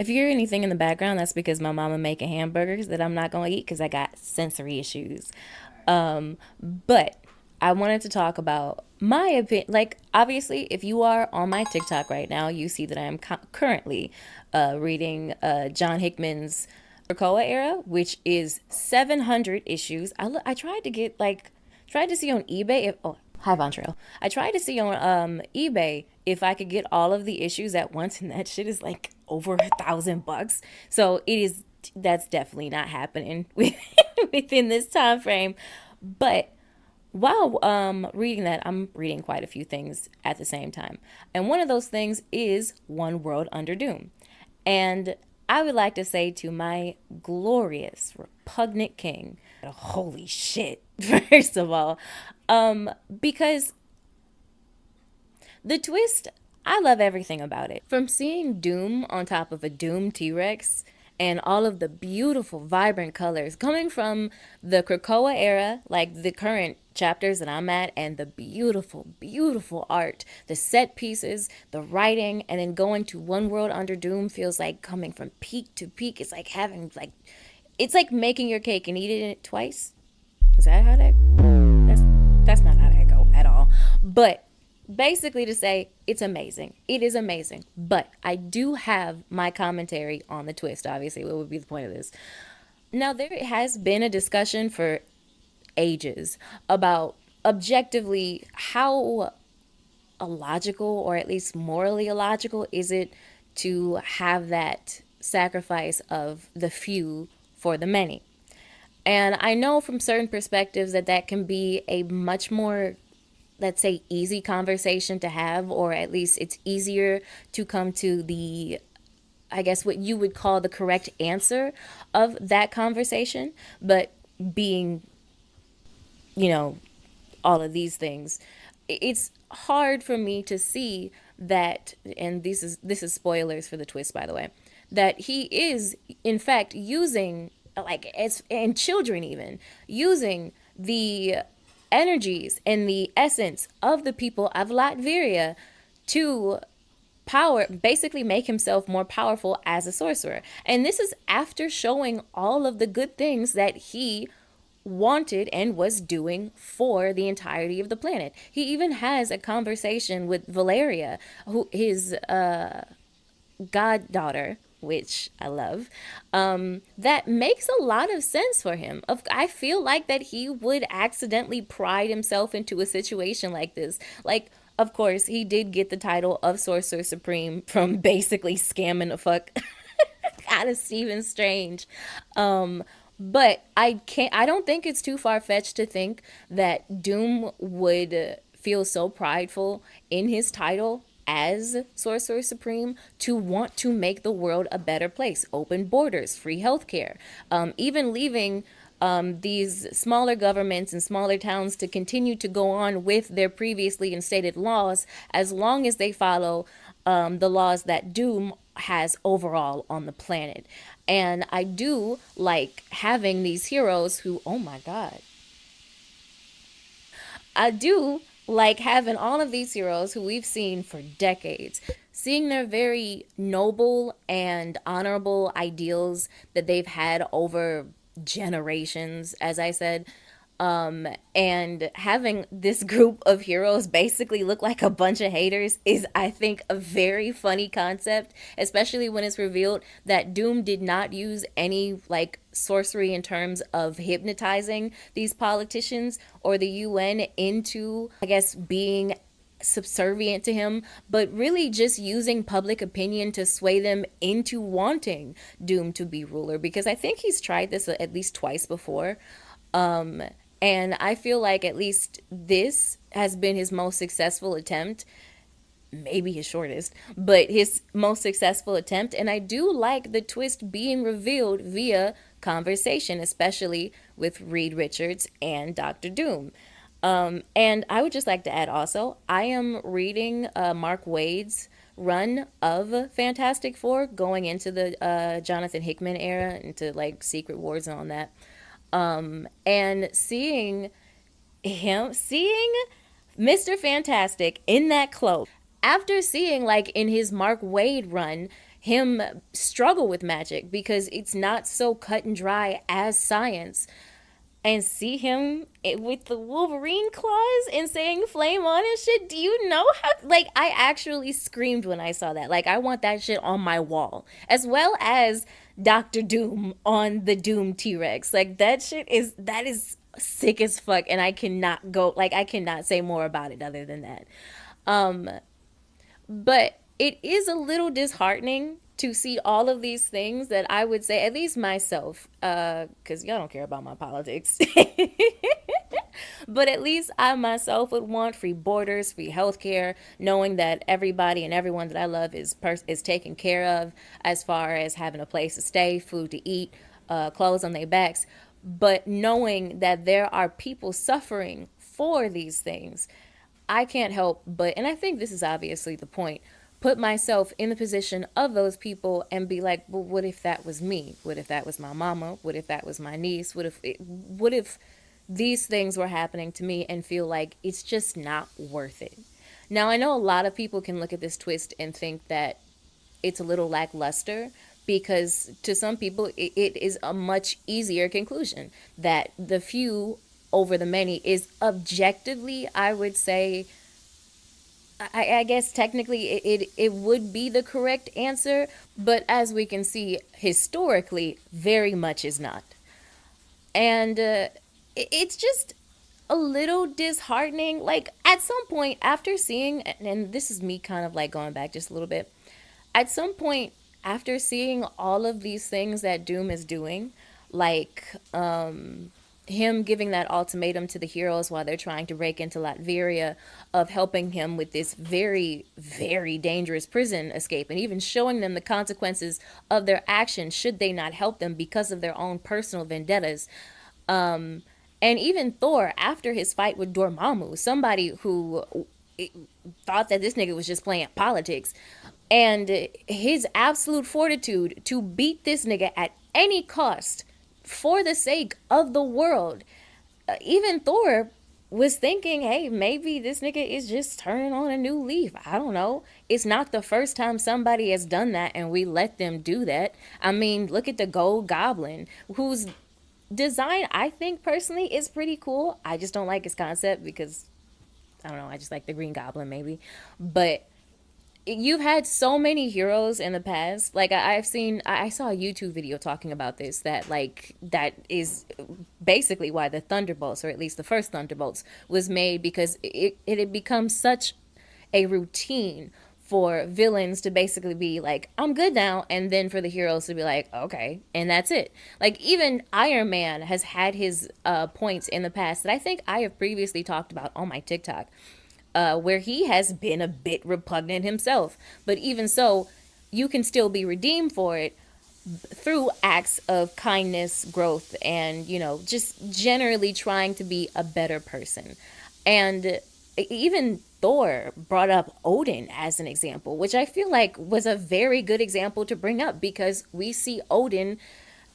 If you hear anything in the background, that's because my mama making hamburgers that I'm not gonna eat because I got sensory issues. But I wanted to talk about my opinion. Like, obviously, if you are on my TikTok right now, you see that I am currently reading John Hickman's Krakoa era, which is 700 issues. I tried to get tried to see on eBay if hi Von Trail. I tried to see on eBay if I could get all of the issues at once, and that shit is like over $1,000. So it is that's definitely not happening within this time frame. But while reading that, I'm reading quite a few things at the same time, and one of those things is One World Under Doom. And I would like to say to my glorious, repugnant king, holy shit, first of all, because the twist, I love everything about it. From seeing Doom on top of a Doom T Rex and all of the beautiful, vibrant colors coming from the Krakoa era, like the current chapters that I'm at, and the beautiful, beautiful art, the set pieces, the writing, and then going to One World Under Doom feels like coming from peak to peak. It's like it's like making your cake and eating it twice. Is that how that? That's not how that go at all. But basically to say it's amazing. It is amazing. But I do have my commentary on the twist, obviously. What would be the point of this? Now, there has been a discussion for ages about objectively how illogical, or at least morally illogical, is it to have that sacrifice of the few for the many. And I know from certain perspectives that that can be a much more, let's say, easy conversation to have, or at least it's easier to come to the, I guess, what you would call the correct answer of that conversation. But being, you know, all of these things, it's hard for me to see that, and this is spoilers for the twist, by the way, that he is in fact using, like, as and children even using the energies and the essence of the people of Latveria to power, basically make himself more powerful as a sorcerer. And this is after showing all of the good things that he wanted and was doing for the entirety of the planet. He even has a conversation with Valeria, who his goddaughter, which I love, that makes a lot of sense for him. I feel like that he would accidentally pride himself into a situation like this. Like, of course, he did get the title of Sorcerer Supreme from basically scamming the fuck out of Stephen Strange. But I don't think it's too far fetched to think that Doom would feel so prideful in his title as Sorcerer Supreme to want to make the world a better place. Open borders, free healthcare, even leaving these smaller governments and smaller towns to continue to go on with their previously instated laws as long as they follow the laws that Doom has overall on the planet. And I do like having these heroes who, oh my God, I do like having all of these heroes who we've seen for decades, seeing their very noble and honorable ideals that they've had over generations, as I said, and having this group of heroes basically look like a bunch of haters is, I think, a very funny concept, especially when it's revealed that Doom did not use any like sorcery in terms of hypnotizing these politicians or the UN into, I guess, being subservient to him, but really just using public opinion to sway them into wanting Doom to be ruler, because I think he's tried this at least twice before. Um, and I feel like at least this has been his most successful attempt, maybe his shortest, but his most successful attempt. And I do like the twist being revealed via conversation, especially with Reed Richards and Doctor Doom. And I would just like to add also, I am reading Mark Waid's run of Fantastic Four going into the Jonathan Hickman era, into like Secret Wars and all that. And seeing Mr. Fantastic in that cloak, After seeing, like, in his Mark Wade run, him struggle with magic because it's not so cut and dry as science, and see him with the Wolverine claws and saying flame on and shit. Do you know how, like, I actually screamed when I saw that. Like, I want that shit on my wall, as well as Dr. Doom on the Doom T-Rex. Like, that is sick as fuck, and I cannot go, like, I cannot say more about it other than that. Um but it is a little disheartening to see all of these things that I would say, at least myself, because y'all don't care about my politics, but at least I myself would want free borders, free healthcare, knowing that everybody and everyone that I love is taken care of, as far as having a place to stay, food to eat, clothes on their backs, but knowing that there are people suffering for these things. I can't help but, and I think this is obviously the point, put myself in the position of those people and be like, well, what if that was me? What if that was my mama? What if that was my niece? What if these things were happening to me, and feel like it's just not worth it? Now, I know a lot of people can look at this twist and think that it's a little lackluster, because to some people it is a much easier conclusion that the few over the many is objectively, I would say, I guess technically it would be the correct answer, but as we can see historically, very much is not. And it's just a little disheartening. Like, at some point, after seeing, and this is me kind of like going back just a little bit, at some point, after seeing all of these things that Doom is doing, like him giving that ultimatum to the heroes while they're trying to break into Latveria, of helping him with this very, very dangerous prison escape, and even showing them the consequences of their actions should they not help them because of their own personal vendettas. And even Thor, after his fight with Dormammu, somebody who thought that this nigga was just playing politics, and his absolute fortitude to beat this nigga at any cost for the sake of the world. Even Thor was thinking, hey, maybe this nigga is just turning on a new leaf. I don't know. It's not the first time somebody has done that and we let them do that. I mean, look at the Gold Goblin, whose design I think personally is pretty cool. I just don't like his concept because, I don't know, I just like the Green Goblin maybe. But you've had so many heroes in the past. Like, I saw a YouTube video talking about this, that, like, that is basically why the Thunderbolts, or at least the first Thunderbolts, was made, because it had become such a routine for villains to basically be like, I'm good now, and then for the heroes to be like, okay, and that's it. Like, even Iron Man has had his points in the past that I think I have previously talked about on my TikTok, where he has been a bit repugnant himself. But even so, you can still be redeemed for it through acts of kindness, growth, and, just generally trying to be a better person. And even Thor brought up Odin as an example, which I feel like was a very good example to bring up, because we see Odin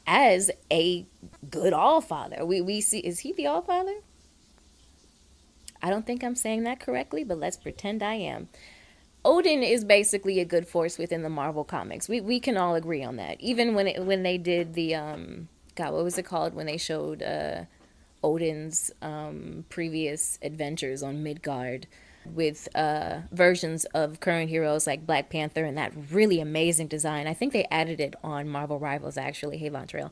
as a good Allfather. We see, is he the Allfather? I don't think I'm saying that correctly, but let's pretend I am. Odin is basically a good force within the Marvel comics. We can all agree on that. Even when they did the God, what was it called when they showed Odin's previous adventures on Midgard, with versions of current heroes like Black Panther, and that really amazing design. I think they added it on Marvel Rivals, actually. Hey, Von Trail.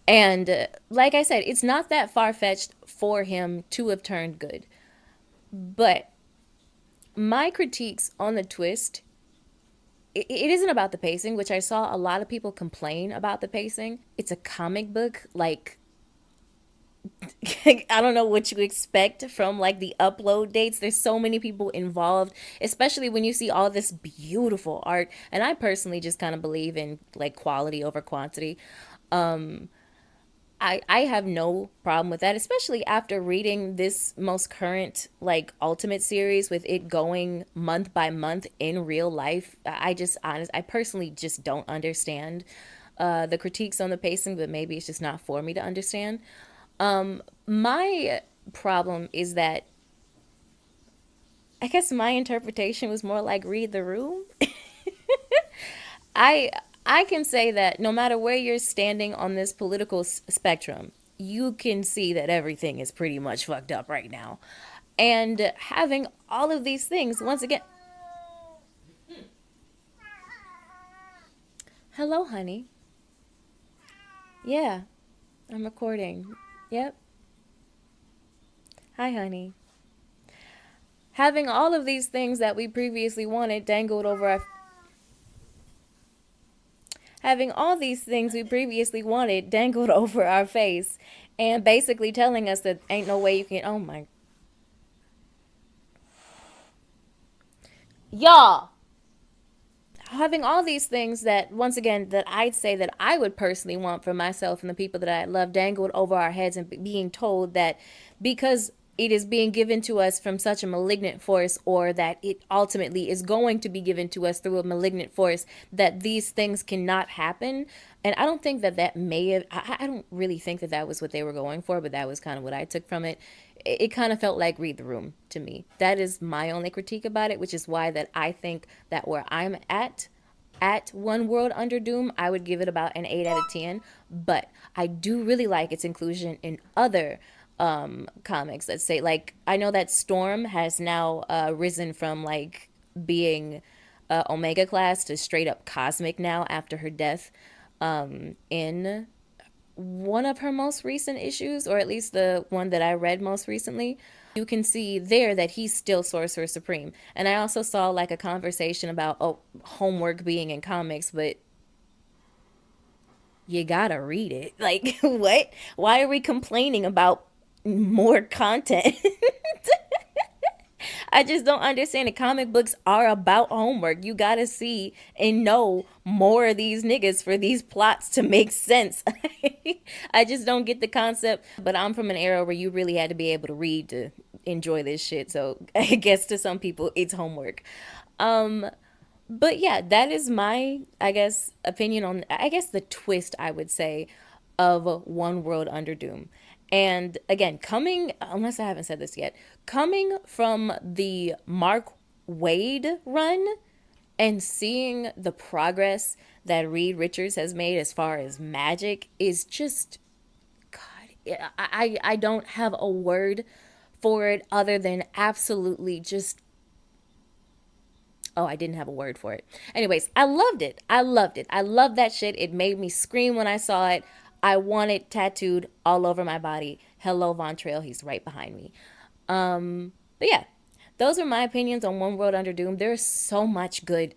And like I said, it's not that far fetched for him to have turned good. But my critiques on the twist, it isn't about the pacing, which I saw a lot of people complain about the pacing. It's a comic book. Like, I don't know what you expect from, like, the upload dates. There's so many people involved, especially when you see all this beautiful art. And I personally just kind of believe in, like, quality over quantity. I have no problem with that, especially after reading this most current, like, Ultimate series, with it going month by month in real life. I personally just don't understand the critiques on the pacing, but maybe it's just not for me to understand. My problem is that I guess my interpretation was more like read the room. I I can say that no matter where you're standing on this political spectrum, you can see that everything is pretty much fucked up right now. And having all of these things, once again, hello, honey. Yeah, I'm recording. Yep. Hi, honey. Having all of these things that we previously wanted dangled over our having all these things we previously wanted dangled over our face and basically telling us that ain't no way you can. Oh my. Y'all. Having all these things that, once again, that I'd say that I would personally want for myself and the people that I love dangled over our heads and being told that because it is being given to us from such a malignant force, or that it ultimately is going to be given to us through a malignant force, that these things cannot happen. And I don't think that that may have, I don't really think that that was what they were going for, but that was kind of what I took from it. It kind of felt like read the room to me. That is my only critique about it, which is why that I think that where I'm at One World Under Doom, I would give it about an 8 out of 10. But I do really like its inclusion in other comics. Let's say, like, I know that Storm has now risen from like being Omega class to straight up cosmic now after her death in one of her most recent issues, or at least the one that I read most recently. You can see there that he's still Sorcerer Supreme. And I also saw like a conversation about homework being in comics, but you gotta read it. Like, what? Why are we complaining about more content? I just don't understand it. Comic books are about homework. You gotta see and know more of these niggas for these plots to make sense. I just don't get the concept. But I'm from an era where you really had to be able to read to enjoy this shit. So I guess to some people it's homework. But yeah, that is my, I guess, opinion on, I guess, the twist, I would say, of One World Under Doom. And again, coming, unless I haven't said this yet, coming from the Mark Wade run and seeing the progress that Reed Richards has made as far as magic is just, God, I don't have a word for it other than absolutely just, oh, I didn't have a word for it. Anyways, I loved it. I loved it. I loved that shit. It made me scream when I saw it. I want it tattooed all over my body. Hello, Von Trail. He's right behind me. But yeah, those are my opinions on One World Under Doom. There's so much good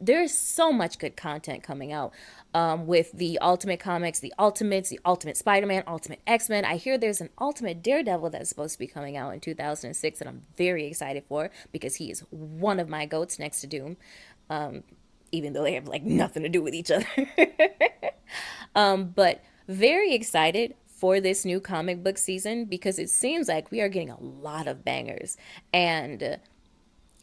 content coming out with the Ultimate Comics, the Ultimates, the Ultimate Spider-Man, Ultimate X-Men. I hear there's an Ultimate Daredevil that's supposed to be coming out in 2006 that I'm very excited for because he is one of my goats next to Doom. Even though they have like nothing to do with each other. But very excited for this new comic book season because it seems like we are getting a lot of bangers. And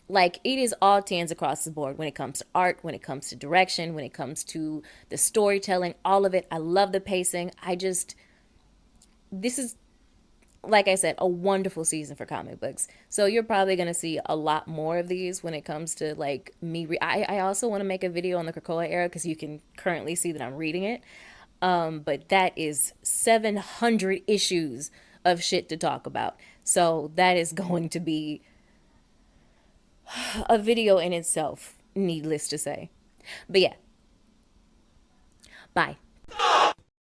like it is all tens across the board when it comes to art, when it comes to direction, when it comes to the storytelling, all of it. I love the pacing. This is, like I said, a wonderful season for comic books. So you're probably going to see a lot more of these when it comes to like me. I also want to make a video on the Krakoa era because you can currently see that I'm reading it. But that is 700 issues of shit to talk about. So that is going to be a video in itself, needless to say. But yeah, bye.